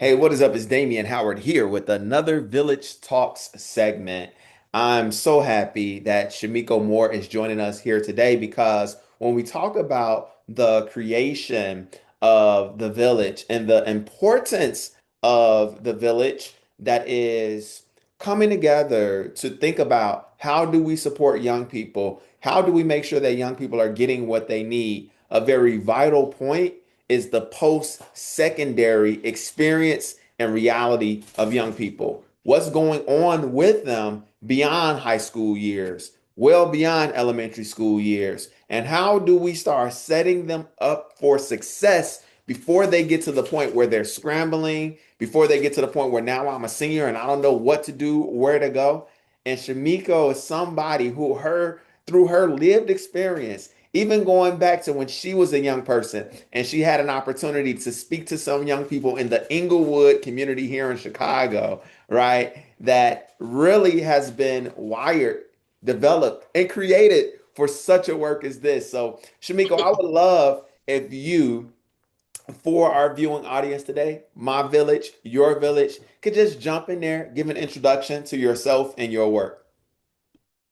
Hey, what is up? It's Damian Howard here with another Village Talks segment. I'm so happy that Shamika Moore is joining us here today because when we talk about the creation of the village and the importance of the village that is coming together to think about how do we support young people? How do we make sure that young people are getting what they need? A very vital point is the post-secondary experience and reality of young people. What's going on with them beyond high school years, well beyond elementary school years, and how do we start setting them up for success before they get to the point where they're scrambling, before they get to the point where now I'm a senior and I don't know what to do, where to go. And Shamiko is somebody who through her lived experience, even going back to when she was a young person and she had an opportunity to speak to some young people in the Englewood community here in Chicago, right? That really has been wired, developed, and created for such a work as this. So, Shamiko, I would love if you, for our viewing audience today, my village, your village, could just jump in there, give an introduction to yourself and your work.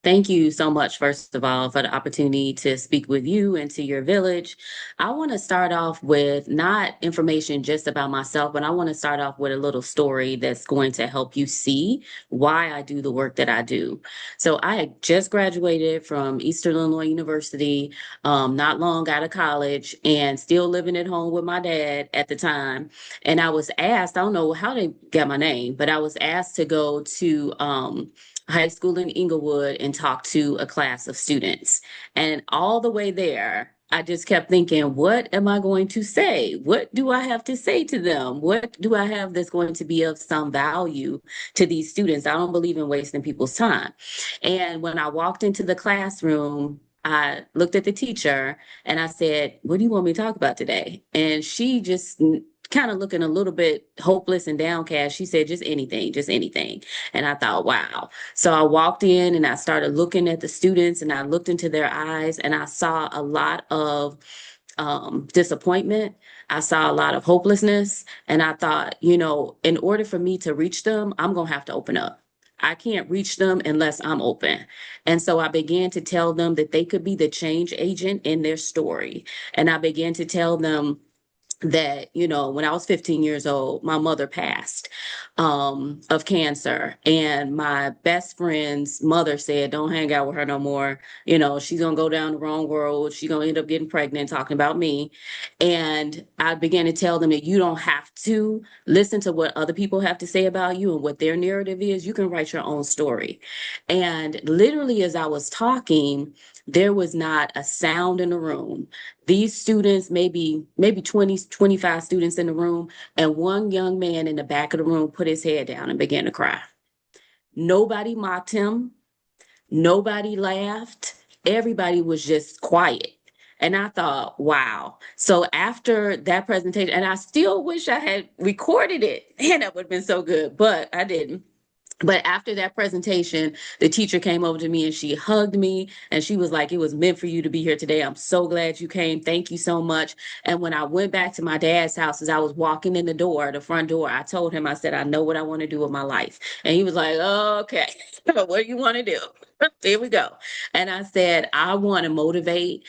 Thank you so much, first of all, for the opportunity to speak with you and to your village. I want to start off with not information just about myself, but I want to start off with a little story that's going to help you see why I do the work that I do. So, I had just graduated from Eastern Illinois University, not long out of college, and still living at home with my dad at the time. And I was asked, I don't know how they got my name, but I was asked to go to, high school in Englewood and talk to a class of students. And all the way there, I just kept thinking, what am I going to say? What do I have to say to them? What do I have that's going to be of some value to these students? I don't believe in wasting people's time. And when I walked into the classroom, I looked at the teacher and I said, what do you want me to talk about today? And she just kind of looking a little bit hopeless and downcast. She said, just anything, just anything. And I thought, wow. So I walked in and I started looking at the students and I looked into their eyes and I saw a lot of disappointment. I saw a lot of hopelessness. And I thought, in order for me to reach them, I'm going to have to open up. I can't reach them unless I'm open. And so I began to tell them that they could be the change agent in their story. And I began to tell them that when I was 15 years old, my mother passed of cancer, and my best friend's mother said, don't hang out with her no more. She's gonna go down the wrong road, she's gonna end up getting pregnant, talking about me. And I began to tell them that you don't have to listen to what other people have to say about you and what their narrative is. You can write your own story. And literally, as I was talking, there was not a sound in the room. These students, maybe 20, 25 students in the room, and one young man in the back of the room put his head down and began to cry. Nobody mocked him. Nobody laughed. Everybody was just quiet. And I thought, wow. So after that presentation, and I still wish I had recorded it, and that would have been so good, but I didn't. But after that presentation, the teacher came over to me and she hugged me and she was like, it was meant for you to be here today. I'm so glad you came. Thank you so much. And when I went back to my dad's house, as I was walking in the door, the front door, I told him, I said, I know what I want to do with my life. And he was like, oh, okay, what do you want to do? Here we go. And I said, I want to motivate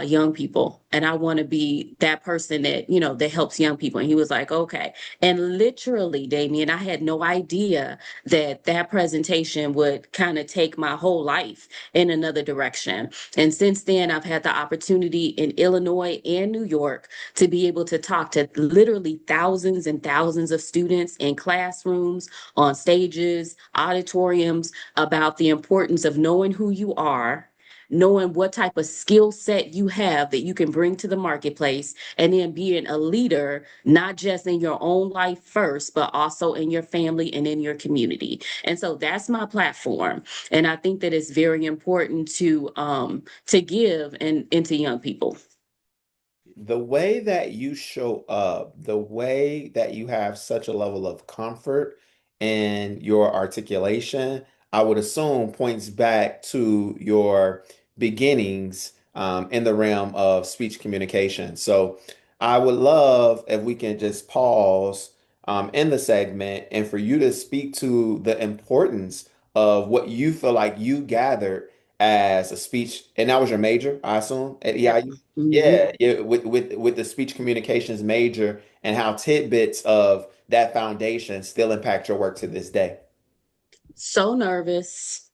young people, and I want to be that person that, that helps young people. And he was like, okay. And literally, Damien, I had no idea that presentation would kind of take my whole life in another direction. And since then, I've had the opportunity in Illinois and New York to be able to talk to literally thousands and thousands of students in classrooms, on stages, auditoriums, about the importance of knowing who you are, knowing what type of skill set you have that you can bring to the marketplace, and then being a leader, not just in your own life first, but also in your family and in your community. And so that's my platform. And I think that it's very important to give and to young people. The way that you show up, the way that you have such a level of comfort in your articulation, I would assume points back to your beginnings in the realm of speech communication. So I would love if we can just pause in the segment, and for you to speak to the importance of what you feel like you gathered as a speech, and that was your major, I assume, at Yep. EIU. Hmm. Yeah, yeah, with the speech communications major and how tidbits of that foundation still impact your work to this day. So nervous.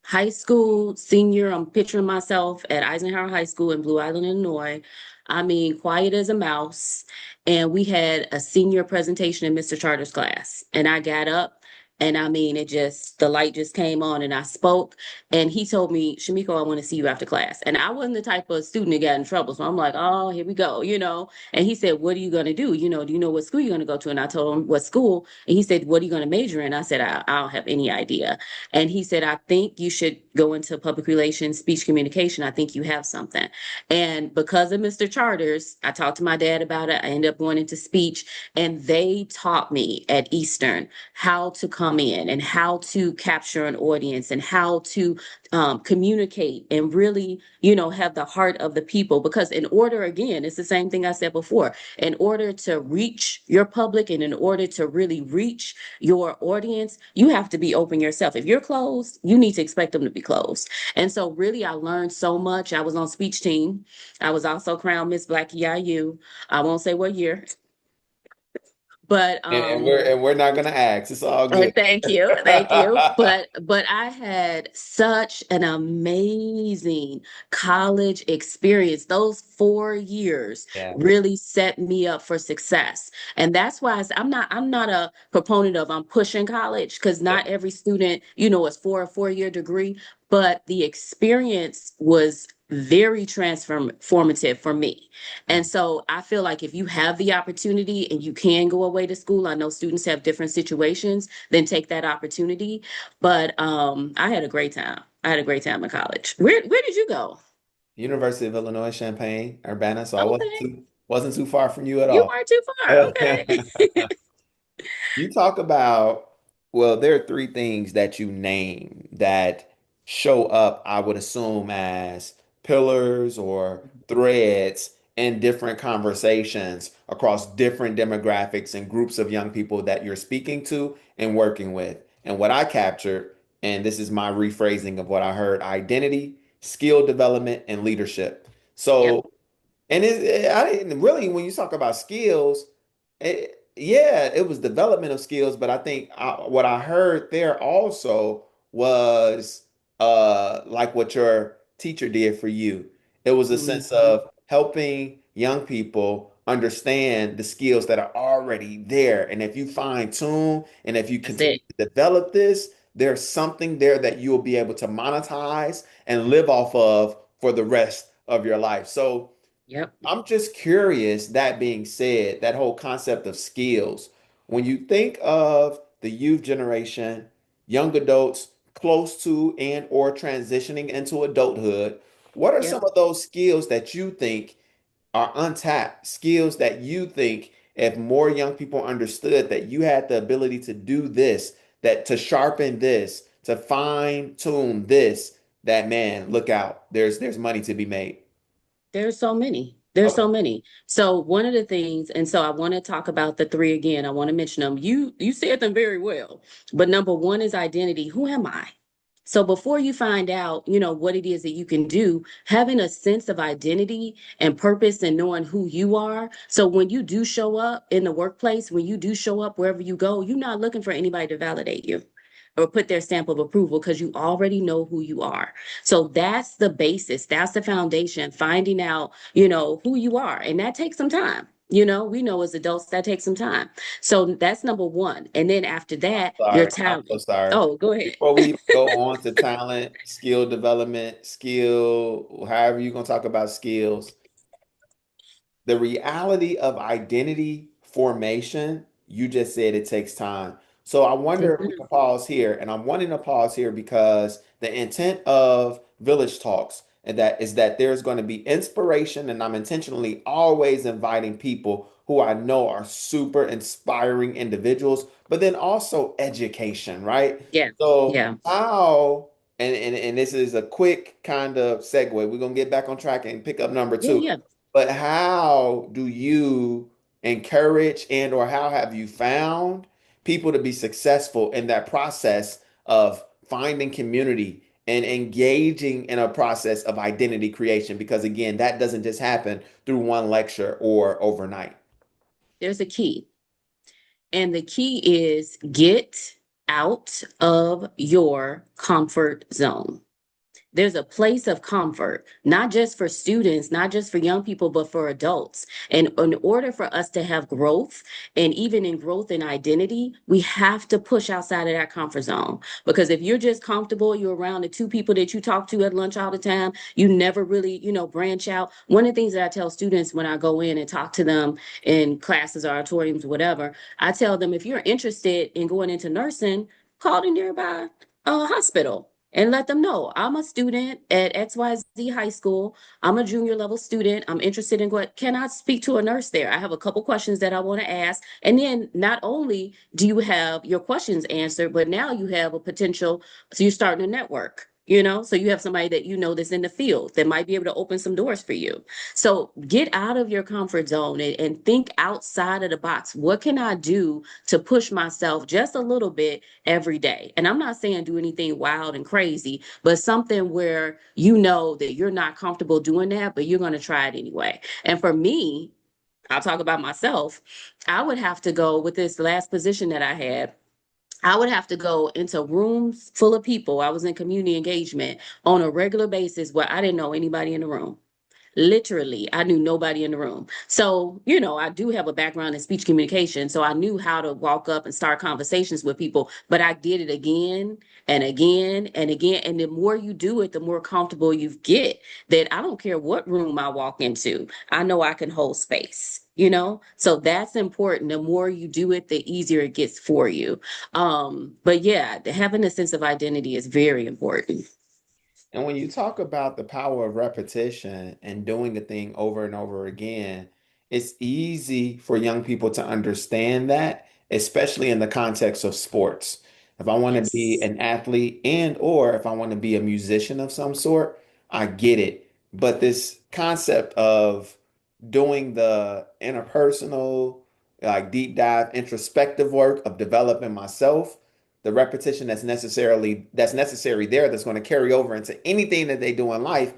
High school senior, I'm picturing myself at Eisenhower High School in Blue Island, Illinois. I mean, quiet as a mouse. And we had a senior presentation in Mr. Charter's class. And I got up and I mean, the light just came on and I spoke. And he told me, Shamiko, I want to see you after class. And I wasn't the type of student that got in trouble. So I'm like, oh, here we go, you know. And he said, what are you going to do? You know, do you know what school you're going to go to? And I told him what school. And he said, what are you going to major in? I said, I don't have any idea. And he said, I think you should go into public relations, speech communication. I think you have something. And because of Mr. Charters, I talked to my dad about it. I ended up going into speech, and they taught me at Eastern how to come in and how to capture an audience and how to communicate and really, you know, have the heart of the people. Because in order, again, it's the same thing I said before, in order to reach your public and in order to really reach your audience, you have to be open yourself. If you're closed, you need to expect them to be closed. And so really I learned so much. I was on speech team. I was also crowned Miss Black EIU. I won't say what year, but And we're not gonna ask. It's all good. thank you, thank you. But I had such an amazing college experience. Those 4 years Yeah. really set me up for success, and that's why I'm not a proponent of I'm pushing college because Yeah. not every student, you know, is for a 4 year degree. But the experience was very transformative for me. And so I feel like if you have the opportunity and you can go away to school, I know students have different situations, then take that opportunity. But I had a great time. I had a great time in college. Where did you go? University of Illinois, Champaign, Urbana. So I Okay. wasn't too far from you at You all. weren't too far. Okay. You talk about, well, there are three things that you name that show up, I would assume, as pillars or threads in different conversations across different demographics and groups of young people that you're speaking to and working with. And what I captured, and this is my rephrasing of what I heard, identity, skill development, and leadership. Yep. So, and I didn't really, when you talk about skills, yeah, it was development of skills, but I think what I heard there also was like what your teacher did for you. It was a sense Mhm. of helping young people understand the skills that are already there. And if you fine tune and if you That's continue it. to develop this, there's something there that you'll be able to monetize and live off of for the rest of your life. So Yep. I'm just curious, that being said, that whole concept of skills, when you think of the youth generation, young adults close to and or transitioning into adulthood, what are Yep. some of those skills that you think are untapped, skills that you think if more young people understood that you had the ability to do this, that to sharpen this, to fine tune this, that man, look out, there's money to be made. There's so many. There's Okay. so many. So one of the things, and so I want to talk about the three again. I want to mention them. You said them very well. But number one is identity. Who am I? So before you find out, you know, what it is that you can do, having a sense of identity and purpose and knowing who you are. So when you do show up in the workplace, when you do show up wherever you go, you're not looking for anybody to validate you or put their stamp of approval because you already know who you are. So that's the basis, that's the foundation, finding out, you know, who you are. And that takes some time. You know, we know as adults that takes some time. So that's number one. And then after that, your Sorry, I'm talent. so sorry. Oh, go ahead. Before we go on to talent, skill development, skill, however you're gonna talk about skills, the reality of identity formation, you just said it takes time. So I wonder Take if we time. can pause here, and I'm wanting to pause here because the intent of Village Talks and that is that there's going to be inspiration, and I'm intentionally always inviting people who I know are super inspiring individuals, but then also education, right? Yeah. So Yeah. how, and this is a quick kind of segue. We're gonna get back on track and pick up number Yeah. two. Yeah. But how do you encouraged and or how have you found people to be successful in that process of finding community and engaging in a process of identity creation? Because again, that doesn't just happen through one lecture or overnight. There's a key, and the key is get out of your comfort zone. There's a place of comfort, not just for students, not just for young people, but for adults. And in order for us to have growth, and even in growth and identity, we have to push outside of that comfort zone. Because if you're just comfortable, you're around the two people that you talk to at lunch all the time, you never really, branch out. One of the things that I tell students when I go in and talk to them in classes, auditoriums, whatever, I tell them, if you're interested in going into nursing, call the nearby hospital and let them know I'm a student at XYZ High School. I'm a junior level student. I'm interested in what can I speak to a nurse there? I have a couple questions that I want to ask. And then not only do you have your questions answered, but now you have a potential, so you're starting a network. So you have somebody that that's in the field that might be able to open some doors for you. So get out of your comfort zone and think outside of the box. What can I do to push myself just a little bit every day? And I'm not saying do anything wild and crazy, but something where that you're not comfortable doing that, but you're going to try it anyway. And for me, I'll talk about myself. I would have to go with this last position that I had. I would have to go into rooms full of people. I was in community engagement on a regular basis where I didn't know anybody in the room. Literally, I knew nobody in the room. So, I do have a background in speech communication. So I knew how to walk up and start conversations with people, but I did it again and again and again. And the more you do it, the more comfortable you get that I don't care what room I walk into, I know I can hold space. So that's important. The more you do it, the easier it gets for you. But yeah, having a sense of identity is very important. And when you talk about the power of repetition and doing the thing over and over again, it's easy for young people to understand that, especially in the context of sports. If I want to be Yes, an athlete and or if I want to be a musician of some sort, I get it. But this concept of doing the interpersonal, like deep dive, introspective work of developing myself, the repetition that's necessary there, that's going to carry over into anything that they do in life.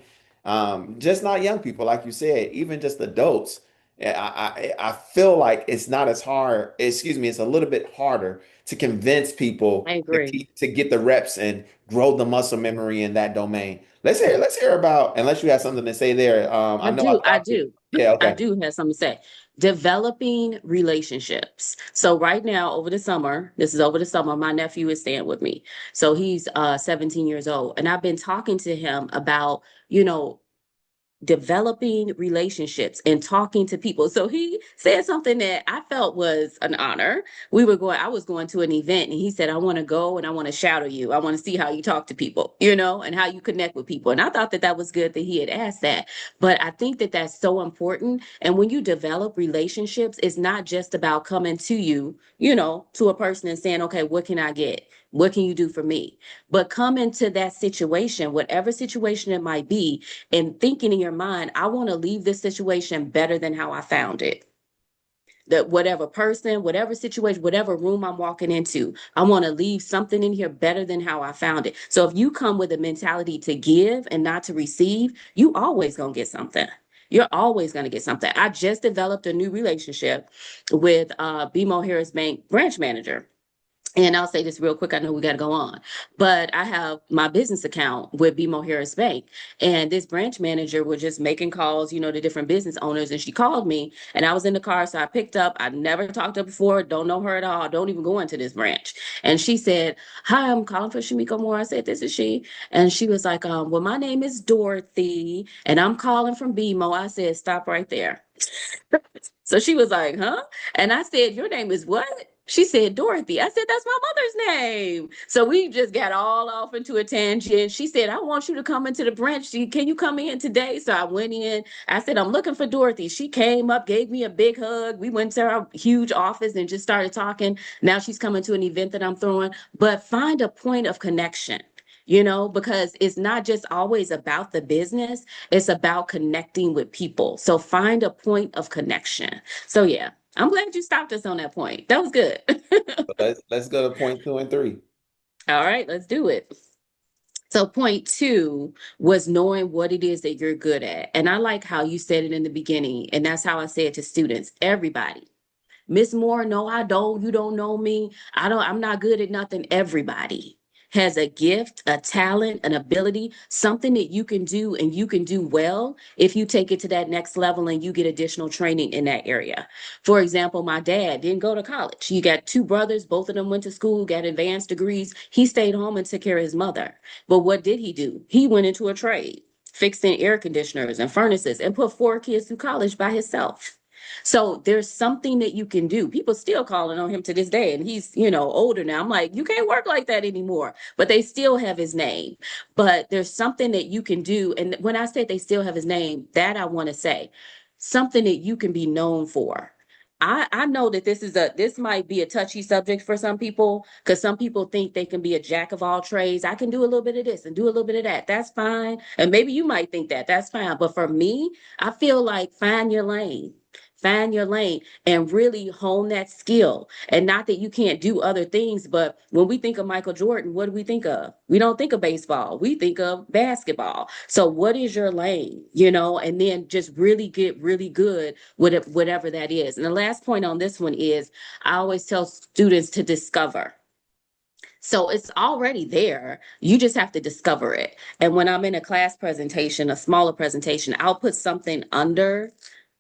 Just not young people, like you said, even just adults. I feel like it's not as hard. Excuse me, it's a little bit harder to convince people I agree. to get the reps and grow the muscle memory in that domain. Let's hear about. Unless you have something to say there. I I know I do. I stopped you. do. Yeah. I Okay. do have something to say. Developing relationships. So right now, over the summer, my nephew is staying with me. So he's 17 years old. And I've been talking to him about, you know, developing relationships and talking to people. So he said something that I felt was an honor. I was going to an event and he said, I want to go and I want to shadow you. I want to see how you talk to people, and how you connect with people. And I thought that that was good that he had asked that. But I think that that's so important. And when you develop relationships, it's not just about coming to to a person and saying, okay, what can I get? What can you do for me? But come into that situation, whatever situation it might be, and thinking in your mind, I want to leave this situation better than how I found it. That whatever person, whatever situation, whatever room I'm walking into, I want to leave something in here better than how I found it. So if you come with a mentality to give and not to receive, you always gonna get something. You're always going to get something. I just developed a new relationship with BMO Harris Bank branch manager. And I'll say this real quick. I know we got to go on, but I have my business account with BMO Harris Bank, and this branch manager was just making calls, to different business owners. And she called me, and I was in the car, so I picked up. I never talked to her before, don't know her at all, don't even go into this branch. And she said, "Hi, I'm calling for Shamika Moore." I said, "This is she," and she was like, "Well, my name is Dorothy, and I'm calling from BMO." I said, "Stop right there." So she was like, "Huh?" And I said, "Your name is what?" She said, "Dorothy." I said, "That's my mother's name." So we just got all off into a tangent. She said, "I want you to come into the branch. Can you come in today?" So I went in. I said, "I'm looking for Dorothy." She came up, gave me a big hug. We went to our huge office and just started talking. Now she's coming to an event that I'm throwing. But find a point of connection. Because it's not just always about the business, it's about connecting with people. So find a point of connection. So, yeah. I'm glad you stopped us on that point. That was good. But let's go to point two and three. All right, let's do it. So, point two was knowing what it is that you're good at. And I like how you said it in the beginning. And that's how I say it to students, everybody. Miss Moore, no, I don't. You don't know me. I'm not good at nothing. Everybody has a gift, a talent, an ability, something that you can do and you can do well if you take it to that next level and you get additional training in that area. For example, my dad didn't go to college. He got two brothers, both of them went to school, got advanced degrees. He stayed home and took care of his mother. But what did he do? He went into a trade, fixing air conditioners and furnaces, and put four kids through college by himself. So there's something that you can do. People still calling on him to this day, and he's, older now. I'm like, you can't work like that anymore. But they still have his name. But there's something that you can do. And when I say they still have his name, that I want to say something that you can be known for. I know that this might be a touchy subject for some people because some people think they can be a jack of all trades. I can do a little bit of this and do a little bit of that. That's fine. And maybe you might think that that's fine. But for me, I feel like find your lane and really hone that skill. And not that you can't do other things, but when we think of Michael Jordan, what do we think of? We don't think of baseball, we think of basketball. So, what is your lane, and then just really get really good with it, whatever that is. And the last point on this one is I always tell students to discover. So it's already there. You just have to discover it. And when I'm in a class presentation, a smaller presentation, I'll put something under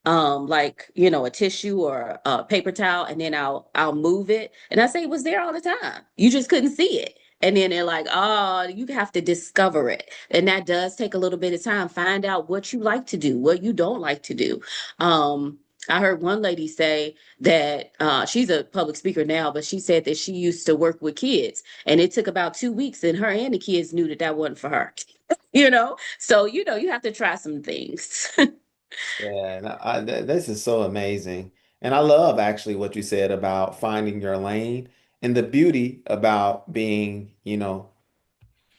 like a tissue or a paper towel, and then I'll move it and I say it was there all the time, you just couldn't see it. And then they're like, oh, you have to discover it, and that does take a little bit of time. Find out what you like to do, what you don't like to do. I heard one lady say that she's a public speaker now, but she said that she used to work with kids, and it took about 2 weeks, and her and the kids knew that that wasn't for her. So you have to try some things. Yeah, and this is so amazing. And I love actually what you said about finding your lane and the beauty about being,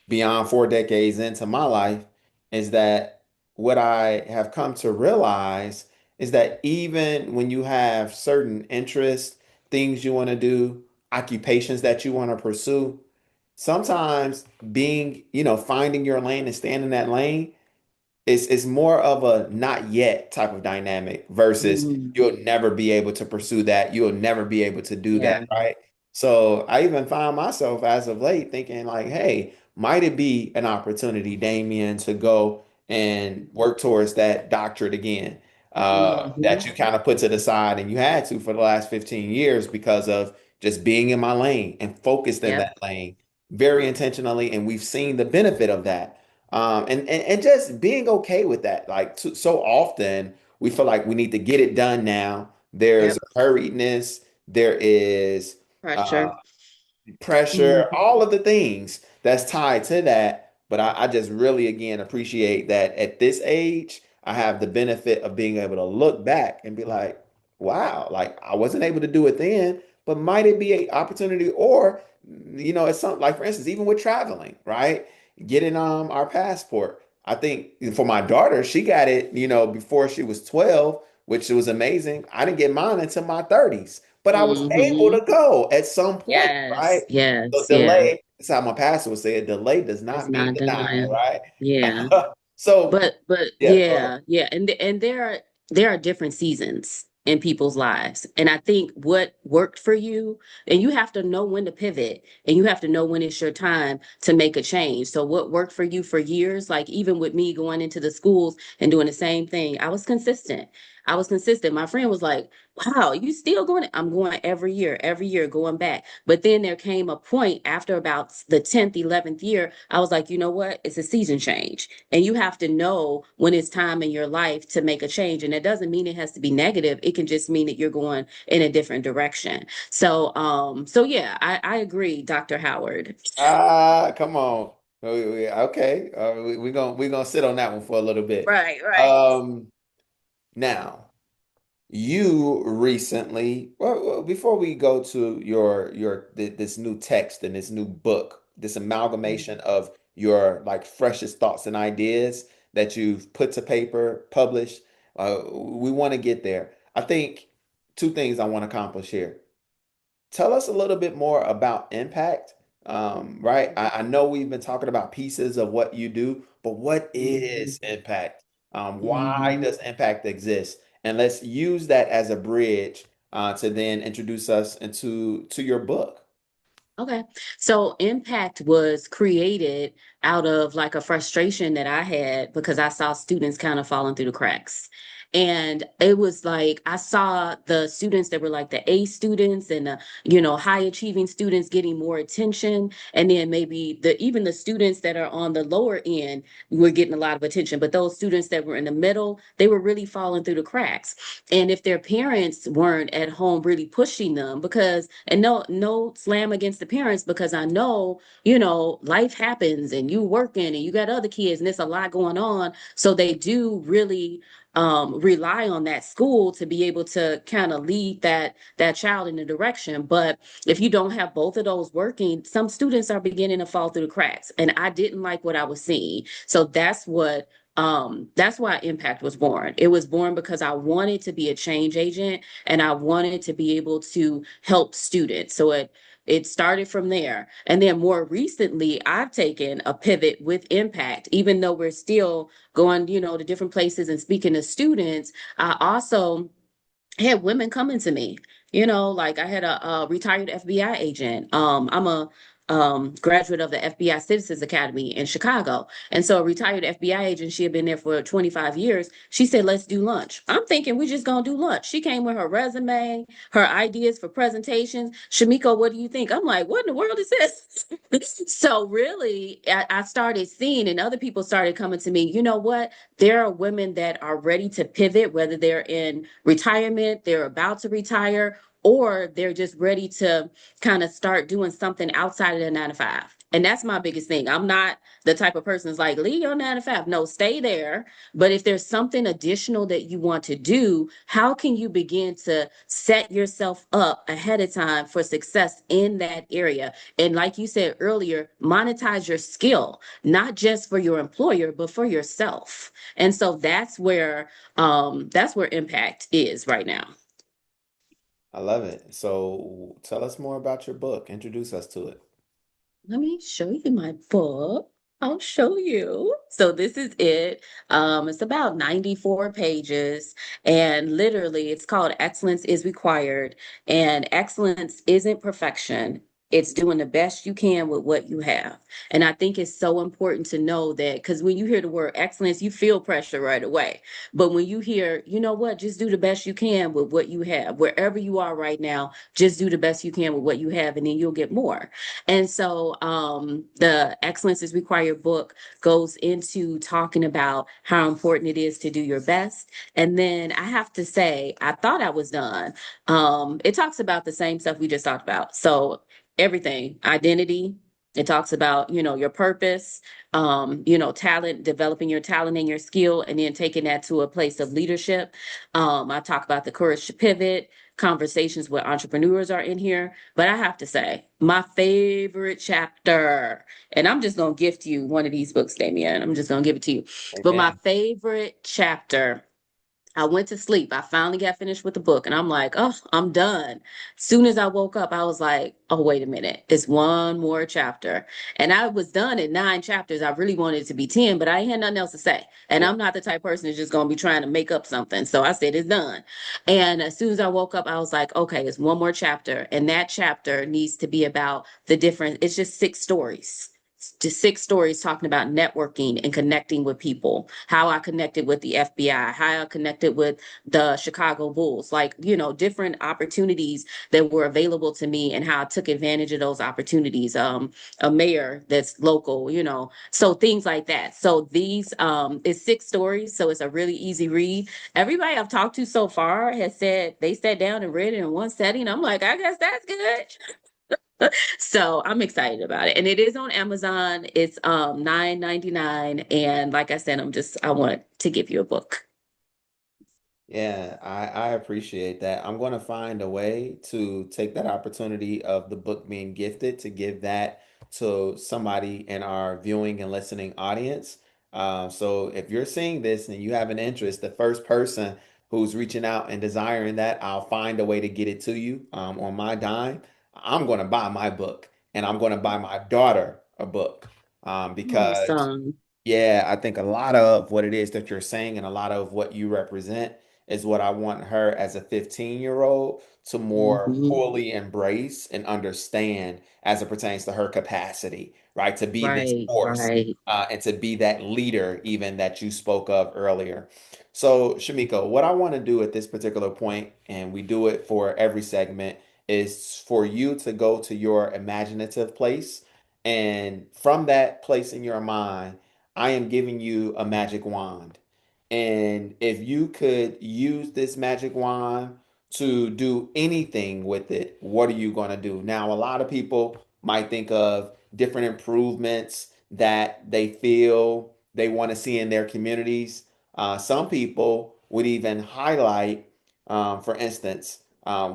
beyond 4 decades into my life is that what I have come to realize is that even when you have certain interests, things you want to do, occupations that you want to pursue, sometimes being, finding your lane and staying in that lane it's more of a not yet type of dynamic versus Mm, you'll never be able to pursue that. You'll never be able to do that, yeah. right? So I even find myself as of late thinking like, hey, might it be an opportunity, Damien, to go and work towards that doctorate again, that you Hmm. kind of put to the side and you had to for the last 15 years because of just being in my lane and focused in Yep. that lane very intentionally. And we've seen the benefit of that. And just being okay with that. Like so often we feel like we need to get it done now. There's Yep. a hurriedness, there is uh, Pressure. pressure, Hmm. all of the things that's tied to that. But I just really, again, appreciate that at this age, I have the benefit of being able to look back and be like, wow, like I wasn't able to do it then, but might it be an opportunity? Or, it's something like, for instance, even with traveling, right? Getting our passport. I think for my daughter, she got it, before she was 12, which was amazing. I didn't get mine until my 30s, but I was able to Hmm. go at some point, Yes. right? So Yes. Yeah. delay, that's how my pastor would say it, delay does It's not mean not denial, done. right? Yeah. So But yeah, go ahead. yeah, yeah, and there are different seasons in people's lives, and I think what worked for you, and you have to know when to pivot, and you have to know when it's your time to make a change. So what worked for you for years, like even with me going into the schools and doing the same thing, I was consistent. I was consistent. My friend was like, "Wow, you still going?" I'm going every year, going back. But then there came a point after about the 10th, 11th year, I was like, you know what? It's a season change. And you have to know when it's time in your life to make a change. And it doesn't mean it has to be negative. It can just mean that you're going in a different direction. So yeah, I agree, Dr. Howard. Come on. Okay, we're gonna sit on that one for a little bit. Right, right. Um, Now. You recently, well, before we go to this new text and this new book, this amalgamation of your like freshest thoughts and ideas that you've put to paper, published, we want to get there. I think two things I want to accomplish here. Tell us a little bit more about impact. Right? I know we've been talking about pieces of what you do, but what Mhm. is impact? Why Mhm. does impact exist? And let's use that as a bridge to then introduce us to your book. Okay. So Impact was created out of like a frustration that I had because I saw students kind of falling through the cracks. And it was like I saw the students that were like the A students and the, high achieving students getting more attention. And then maybe even the students that are on the lower end were getting a lot of attention. But those students that were in the middle, they were really falling through the cracks. And if their parents weren't at home really pushing them, because and no slam against the parents, because I know, life happens and you working and you got other kids and there's a lot going on. So they do really rely on that school to be able to kind of lead that child in the direction. But if you don't have both of those working, some students are beginning to fall through the cracks. And I didn't like what I was seeing. So that's why Impact was born. It was born because I wanted to be a change agent and I wanted to be able to help students. So it started from there. And then more recently, I've taken a pivot with Impact, even though we're still going, to different places and speaking to students. I also had women coming to me, like I had a retired FBI agent. I'm a graduate of the FBI Citizens Academy in Chicago. And so a retired FBI agent, she had been there for 25 years. She said, let's do lunch. I'm thinking we're just going to do lunch. She came with her resume, her ideas for presentations. Shamika, what do you think? I'm like, what in the world is this? So really, I started seeing, and other people started coming to me, you know what? There are women that are ready to pivot, whether they're in retirement, they're about to retire, or they're just ready to kind of start doing something outside of the 9 to 5. And that's my biggest thing. I'm not the type of person that's like, leave your 9 to 5. No, stay there. But if there's something additional that you want to do, how can you begin to set yourself up ahead of time for success in that area? And like you said earlier, monetize your skill, not just for your employer, but for yourself. And so that's where impact is right now. I love it. So tell us more about your book. Introduce us to it. Let me show you my book. I'll show you. So this is it. It's about 94 pages, and literally it's called Excellence is Required. And excellence isn't perfection. It's doing the best you can with what you have. And I think it's so important to know that because when you hear the word excellence, you feel pressure right away. But when you hear, you know what, just do the best you can with what you have. Wherever you are right now, just do the best you can with what you have, and then you'll get more. And so the Excellence is Required book goes into talking about how important it is to do your best. And then I have to say, I thought I was done. It talks about the same stuff we just talked about. So everything, identity. It talks about, your purpose, talent, developing your talent and your skill, and then taking that to a place of leadership. I talk about the courage to pivot, conversations with entrepreneurs are in here. But I have to say, my favorite chapter, and I'm just going to gift you one of these books, Damian. I'm just going to give it to you. But my Amen. favorite chapter, I went to sleep. I finally got finished with the book and I'm like, oh, I'm done. Soon as I woke up, I was like, oh, wait a minute. It's one more chapter. And I was done at 9 chapters. I really wanted it to be 10, but I ain't had nothing else to say. And Yeah. I'm not the type of person that's just going to be trying to make up something. So I said, it's done. And as soon as I woke up, I was like, okay, it's one more chapter. And that chapter needs to be about the different, it's just 6 stories. Just 6 stories talking about networking and connecting with people, how I connected with the FBI, how I connected with the Chicago Bulls, like, different opportunities that were available to me and how I took advantage of those opportunities. A mayor that's local, so things like that. So these it's 6 stories, so it's a really easy read. Everybody I've talked to so far has said they sat down and read it in one setting. I'm like, I guess that's good. So I'm excited about it. And it is on Amazon. It's 9.99. And like I said, I want to give you a book. Yeah, I appreciate that. I'm going to find a way to take that opportunity of the book being gifted to give that to somebody in our viewing and listening audience. So if you're seeing this and you have an interest, the first person who's reaching out and desiring that, I'll find a way to get it to you on my dime. I'm going to buy my book and I'm going to buy my daughter a book because Awesome. yeah, I think a lot of what it is that you're saying and a lot of what you represent is what I want her as a 15-year-old to more Hmm. fully embrace and understand as it pertains to her capacity, right? To be this Right, force right. and to be that leader, even that you spoke of earlier. So, Shamika, what I want to do at this particular point, and we do it for every segment, is for you to go to your imaginative place. And from that place in your mind, I am giving you a magic wand. And if you could use this magic wand to do anything with it, what are you going to do? Now, a lot of people might think of different improvements that they feel they want to see in their communities. Some people would even highlight, for instance,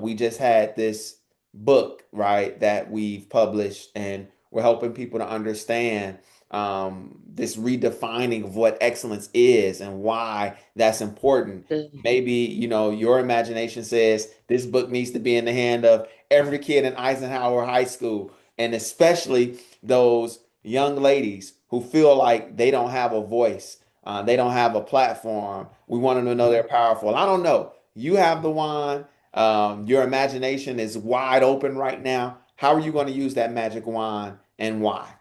we just had this book, right, that we've published, and we're helping people to understand this redefining of what excellence is and why that's important. Good. Maybe, your imagination says this book needs to be in the hand of every kid in Eisenhower High School, and especially those young ladies who feel like they don't have a voice, they don't have a platform. We want them to know they're powerful. I don't know. You have the wand. Your imagination is wide open right now. How are you going to use that magic wand and why?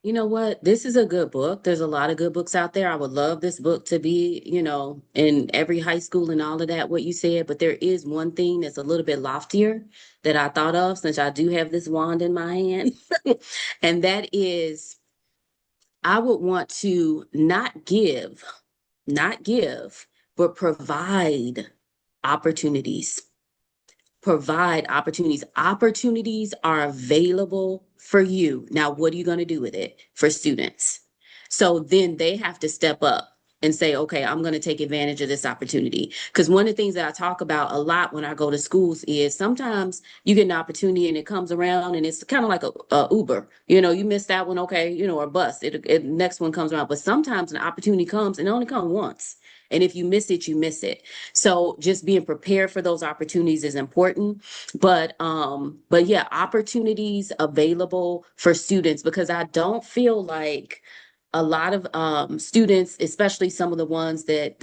You know what? This is a good book. There's a lot of good books out there. I would love this book to be, in every high school and all of that, what you said. But there is one thing that's a little bit loftier that I thought of since I do have this wand in my hand. And that is, I would want to not give, but opportunities provide opportunities. Opportunities are available for you. Now, what are you going to do with it for students? So then they have to step up and say, okay, I'm going to take advantage of this opportunity. Because one of the things that I talk about a lot when I go to schools is sometimes you get an opportunity and it comes around and it's kind of like a Uber. You miss that one, okay, or bus. Next one comes around. But sometimes an opportunity comes and it only comes once. And if you miss it, you miss it. So just being prepared for those opportunities is important. But yeah, opportunities available for students because I don't feel like a lot of students, especially some of the ones the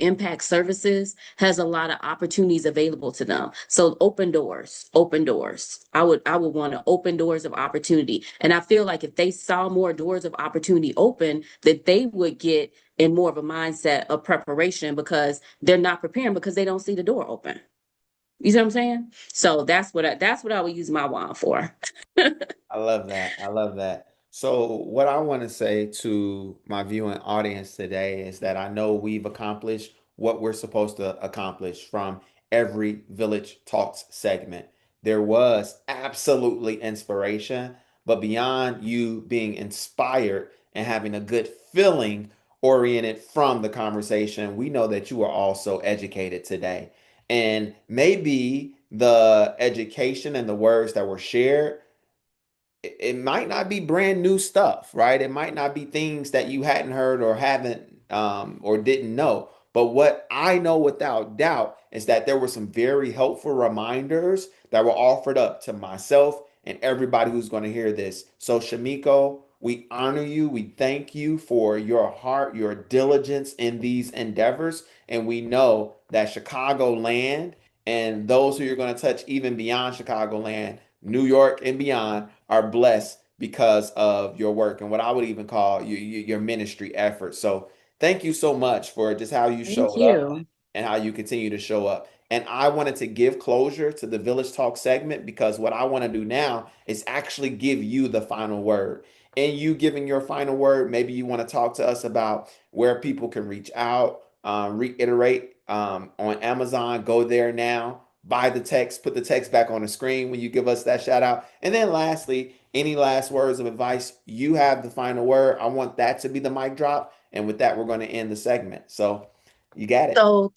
impact services has a lot of opportunities available to them. So open doors. I would want to open doors of opportunity. And I feel like if they saw more doors of opportunity open, that they would get in more of a mindset of preparation because they're not preparing because they don't see the door open. You see what I'm saying? So that's what I would use my wand for. I love that. I love that. So, what I want to say to my viewing audience today is that I know we've accomplished what we're supposed to accomplish from every Village Talks segment. There was absolutely inspiration, but beyond you being inspired and having a good feeling oriented from the conversation, we know that you are also educated today. And maybe the education and the words that were shared it might not be brand new stuff, right? It might not be things that you hadn't heard or haven't or didn't know. But what I know without doubt is that there were some very helpful reminders that were offered up to myself and everybody who's going to hear this. So, Shamiko, we honor you. We thank you for your heart, your diligence in these endeavors. And we know that Chicagoland and those who you're going to touch even beyond Chicagoland, New York and beyond, are blessed because of your work and what I would even call your ministry efforts. So thank you so much for just how you Thank showed up you. and how you continue to show up. And I wanted to give closure to the Village Talk segment because what I want to do now is actually give you the final word. And you giving your final word, maybe you want to talk to us about where people can reach out, reiterate on Amazon. Go there now, buy the text, put the text back on the screen when you give us that shout out. And then lastly, any last words of advice? You have the final word. I want that to be the mic drop. And with that, we're going to end the segment. So You got it. So,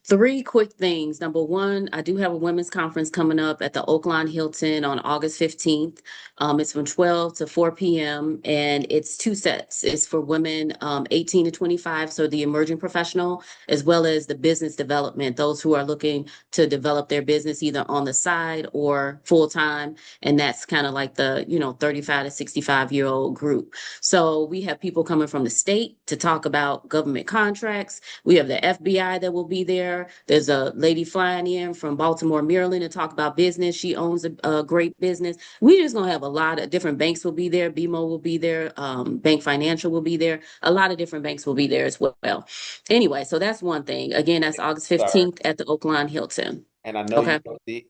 three quick things. Number one, I do have a women's conference coming up at the Oakland Hilton on August 15th. It's from 12 to 4 p.m. and it's two sets. It's for women 18 to 25, so the emerging professional, as well as the business development, those who are looking to develop their business either on the side or full time. And that's kind of like the, 35 to 65-year-old group. So we have people coming from the state to talk about government contracts. We have the FBI that will be there. There's a lady flying in from Baltimore, Maryland to talk about business. She owns a great business. We just gonna have a lot of different banks will be there. BMO will be there. Bank Financial will be there. A lot of different banks will be there as well. Anyway, so that's one thing. Again, that's August Sorry. 15th at the Oakland Hilton. And I know you Okay, the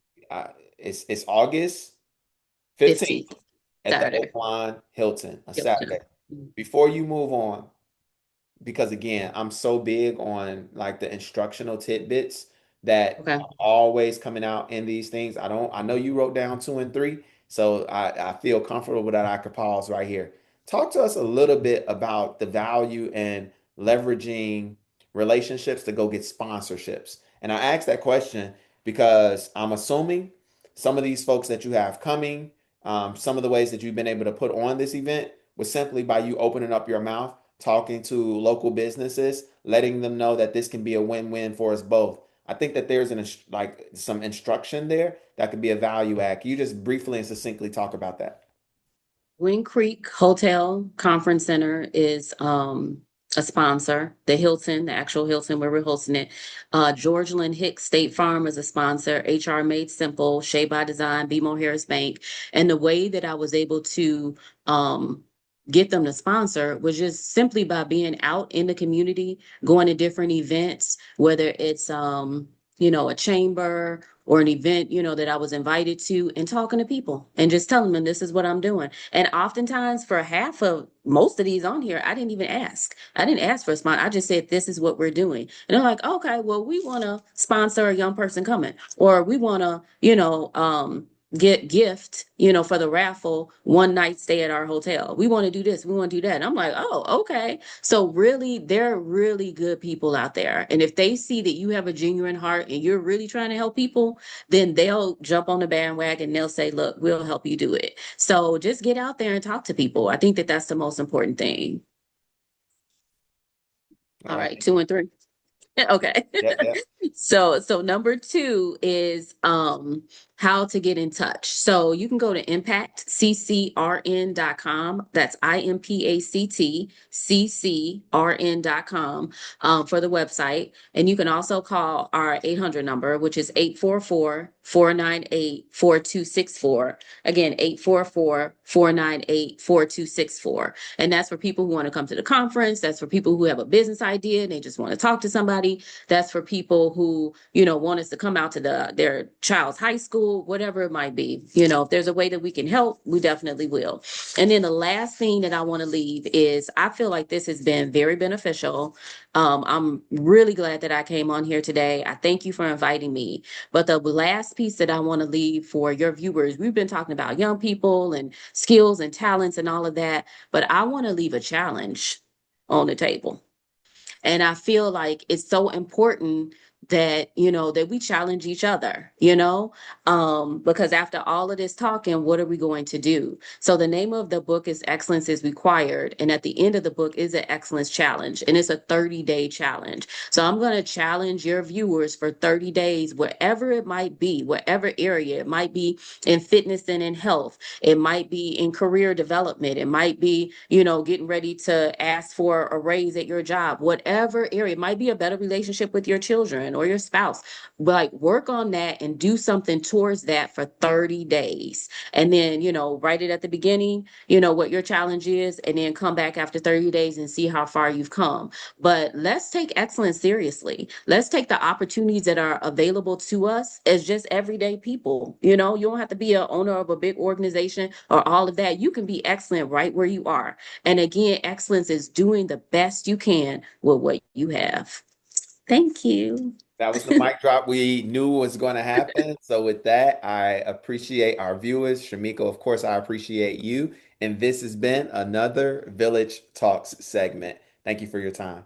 it's August 15th 15th, at the Saturday. Oakland Hilton, a Hilton. Saturday. Before you move on, because again, I'm so big on like the instructional tidbits that Okay. are always coming out in these things. I know you wrote down two and three, so I feel comfortable that I could pause right here. Talk to us a little bit about the value in leveraging relationships to go get sponsorships. And I asked that question because I'm assuming some of these folks that you have coming, some of the ways that you've been able to put on this event was simply by you opening up your mouth, talking to local businesses, letting them know that this can be a win-win for us both. I think that there's like some instruction there that could be a value add. Can you just briefly and succinctly talk about that? Wind Creek Hotel Conference Center is a sponsor. The Hilton, the actual Hilton where we're hosting it. George Lynn Hicks State Farm is a sponsor. HR Made Simple, Shea by Design, BMO Harris Bank. And the way that I was able to get them to sponsor was just simply by being out in the community, going to different events, whether it's a chamber or an event, that I was invited to, and talking to people and just telling them this is what I'm doing. And oftentimes for half of most of these on here, I didn't even ask. I didn't ask for a sponsor. I just said, this is what we're doing. And they're like, okay, well, we want to sponsor a young person coming, or we want to, get gift, for the raffle, one night stay at our hotel. We want to do this, we want to do that. And I'm like, oh, okay. So really, there are really good people out there. And if they see that you have a genuine heart and you're really trying to help people, then they'll jump on the bandwagon. They'll say, look, we'll help you do it. So just get out there and talk to people. I think that that's the most important thing. All All right. right, two and three. Okay. Yep, yep. So number two is how to get in touch. So you can go to impactccrn.com. That's IMPACTCCRN.com for the website. And you can also call our 800 number, which is 844-498-4264. Again, 844-498-4264. And that's for people who want to come to the conference. That's for people who have a business idea and they just want to talk to somebody. That's for people who, want us to come out to their child's high school, whatever it might be. If there's a way that we can help, we definitely will. And then the last thing that I want to leave is I feel like this has been very beneficial. I'm really glad that I came on here today. I thank you for inviting me. But the last piece that I want to leave for your viewers, we've been talking about young people and skills and talents and all of that, but I want to leave a challenge on the table. And I feel like it's so important that, that we challenge each other, because after all of this talking, what are we going to do? So the name of the book is Excellence is Required. And at the end of the book is an excellence challenge. And it's a 30-day challenge. So I'm going to challenge your viewers for 30 days, wherever it might be, whatever area. It might be in fitness and in health. It might be in career development. It might be, getting ready to ask for a raise at your job, whatever area. It might be a better relationship with your children or your spouse. But like work on that and do something towards that for 30 days. And then, write it at the beginning, what your challenge is, and then come back after 30 days and see how far you've come. But let's take excellence seriously. Let's take the opportunities that are available to us as just everyday people. You don't have to be a owner of a big organization or all of that. You can be excellent right where you are. And again, excellence is doing the best you can with what you have. Thank you. That was the mic drop we knew was going to happen. So with that, I appreciate our viewers. Shamika, of course, I appreciate you. And this has been another Village Talks segment. Thank you for your time.